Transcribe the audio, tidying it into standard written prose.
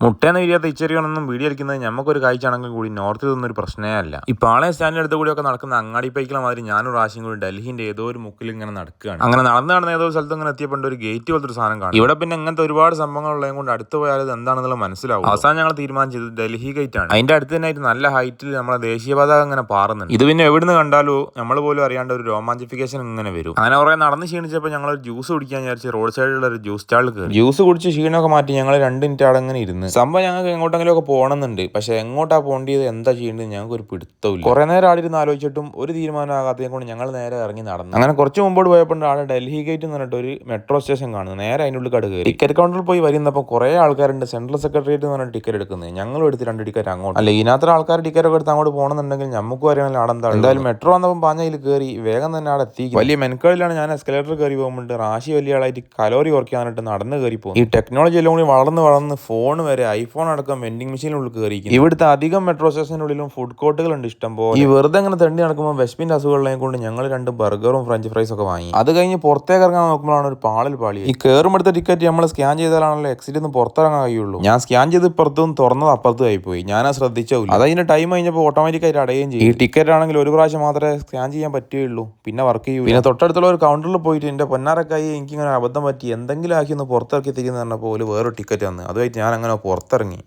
മുട്ടേന്ന് വിരിയാത്ത ഇച്ചെറിയണമെന്നും വീടിയിരിക്കുന്നത് ഞമ്മക്കൊരു കാഴ്ചയാണെങ്കിൽ കൂടി നോർത്തിൽ നിന്നൊരു പ്രശ്നമേ അല്ല. ഈ പാളയം സ്റ്റാൻഡിൻ്റെ അടുത്ത് കൂടിയൊക്കെ നടക്കുന്ന അങ്ങാടി പൈക്കിലെ മാതിരി ഞാനൊരു പ്രാവശ്യം കൂടി ഡൽഹിൻ്റെ ഏതോ ഒരു മുക്കിൽ ഇങ്ങനെ നടക്കുകയാണ്. അങ്ങനെ നടന്ന ഏതോ സ്ഥലത്ത് ഇങ്ങനെ എത്തിയപ്പോൾ ഒരു ഗേറ്റ് പോലത്തെ ഒരു സാധനം കാണും. ഇവിടെ പിന്നെ ഇങ്ങനത്തെ ഒരുപാട് സംഭവങ്ങൾ ഉള്ളത് കൊണ്ട് അടുത്ത് പോയാൽ ഇത് എന്താണെന്നുള്ളത് മനസ്സിലാവും. അവസാനം ഞങ്ങൾ തീരുമാനിച്ചത് ഡൽഹി ഗേറ്റ് ആണ്. അതിന്റെ അടുത്ത് തന്നെ നല്ല ഹൈറ്റിൽ നമ്മളെ ദേശീയ പതാക ഇങ്ങനെ പാറുന്നുണ്ട്. ഇത് പിന്നെ എവിടുന്ന് കണ്ടാലോ നമ്മൾ പോലും അറിയാണ്ട് ഒരു രോമാഞ്ചിഫിക്കേഷൻ ഇങ്ങനെ വരും. അങ്ങനെ കുറെ നടന്ന് ക്ഷീണിച്ചപ്പോൾ ഞങ്ങൾ ഒരു ജ്യൂസ് കുടിക്കാൻ വിചാരിച്ച് റോഡ് സൈഡിലുള്ള ഒരു ജ്യൂസ് സ്റ്റാളിൽ കയറി. ജ്യൂസ് കുടിച്ച് ക്ഷീണമൊക്കെ മാറ്റി ഞങ്ങൾ 2 മിനിറ്റ് അവിടെ ഇങ്ങനെ ഇരുന്ന്. സംഭവം ഞങ്ങൾക്ക് എങ്ങോട്ടെങ്കിലും ഒക്കെ പോകണമെന്നുണ്ട്. പക്ഷെ എങ്ങോട്ടാ പോകേണ്ടത്, എന്താ ചെയ്യേണ്ടത് ഞങ്ങൾക്ക് ഒരു പിടുത്തമില്ല. കുറെ നേരം ആടിരുന്ന് ആലോചിച്ചിട്ടും ഒരു തീരുമാനമാകാത്തതിനെ കൊണ്ട് ഞങ്ങൾ നേരെ ഇറങ്ങി നടന്നു. അങ്ങനെ കുറച്ച് മുമ്പോട്ട് പോയപ്പോൾ ആടെ ഡൽഹി ഗേറ്റ് എന്ന് പറഞ്ഞിട്ട് ഒരു മെട്രോ സ്റ്റേഷൻ കാണുന്നു. നേരെ അതിൻ്റെ ഉള്ളിൽ കയറി. ടിക്കറ്റ് കൗണ്ടറിൽ പോയി വരുന്നപ്പോൾ കുറെ ആൾക്കാരുണ്ട്. സെൻട്രൽ സെക്രട്ടേറിയറ്റ് എന്ന് പറഞ്ഞ ടിക്കറ്റ് എടുക്കുന്നത്. ഞങ്ങളും എടുത്ത് 2 ടിക്കറ്റ് അങ്ങോട്ട്. അല്ല ഇതിനകത്ത് ആൾക്കാർ ടിക്കറ്റ് ഒക്കെ എടുത്ത് അങ്ങോട്ട് പോകണമെന്നുണ്ടെങ്കിൽ നമുക്കും അറിയാനുള്ള ആടെന്താ. എന്തായാലും മെട്രോ വന്നപ്പോൾ പാഞ്ഞയിൽ കയറി വേഗം തന്നെ അവിടെ എത്തി. വലിയ മെൻകളിലാണ് ഞാൻ എസ്കലേറ്റർ കയറി പോകുമ്പോൾ റാശി വലിയ ആളായിട്ട് കലോറി കുറയ്ക്കാനായിട്ട് നടന്ന് കയറി പോകും. ഈ ടെക്നോളജി എല്ലാം കൂടി വളർന്ന് ഫോൺ വരെ ഐഫോൺ അടക്കം വെൻഡിങ് മെഷീനുള്ളിൽ കയറിയിരിക്കും. ഇവിടുത്തെ അധികം മെട്രോ സ്റ്റേഷനുള്ളിലും ഫുഡ് കോർട്ടുകൾ ഉണ്ട് ഇഷ്ടം പോലെ. ഈ വെറുതെ അങ്ങനെ തെണ്ടി നടക്കുമ്പോൾ വിശപ്പിന്റെ അസുഖങ്ങളെ കൊണ്ട് ഞങ്ങൾ 2 ബർഗറും ഫ്രഞ്ച് ഫ്രൈസ് ഒക്കെ വാങ്ങി. അത് കഴിഞ്ഞ് പുറത്തേക്ക് ഇറങ്ങാൻ നോക്കുമ്പോഴാണ് ഒരു പാളി. ഈ കയറുമെടുത്ത ടിക്കറ്റ് നമ്മൾ സ്കാൻ ചെയ്താലാണല്ലോ എക്സിറ്റ് നിന്ന് പുറത്തിറങ്ങാൻ കഴിയുള്ളൂ. ഞാൻ സ്കാൻ ചെയ്ത് ഇപ്പുറത്തും തുറന്നത് അപ്പുറത്തും ആയിപ്പോയി. ഞാൻ ശ്രദ്ധിച്ചില്ല. അതിന്റെ ടൈം കഴിഞ്ഞപ്പോൾ ഓട്ടോമാറ്റിക്കായിട്ട് അടയുകയും ചെയ്യും. ഈ ടിക്കറ്റ് ആണെങ്കിൽ ഒരു പ്രാവശ്യം മാത്രമേ സ്കാൻ ചെയ്യാൻ പറ്റുകയുള്ളൂ, പിന്നെ വർക്ക് ചെയ്യൂ. പിന്നെ തൊട്ടടുത്തുള്ള ഒരു കൗണ്ടറിൽ പോയിട്ട് എന്റെ പൊന്നാരക്കായി എനിക്കിങ്ങനെ അബദ്ധം പറ്റി എന്തെങ്കിലും ആക്കി ഒന്ന് പുറത്തിറക്കി തിരിക്കുന്ന പറഞ്ഞപ്പോൾ വേറൊരു ടിക്കറ്റ് വന്ന് അതുമായിട്ട് ഞാൻ അങ്ങനെ പുറത്തിറങ്ങി.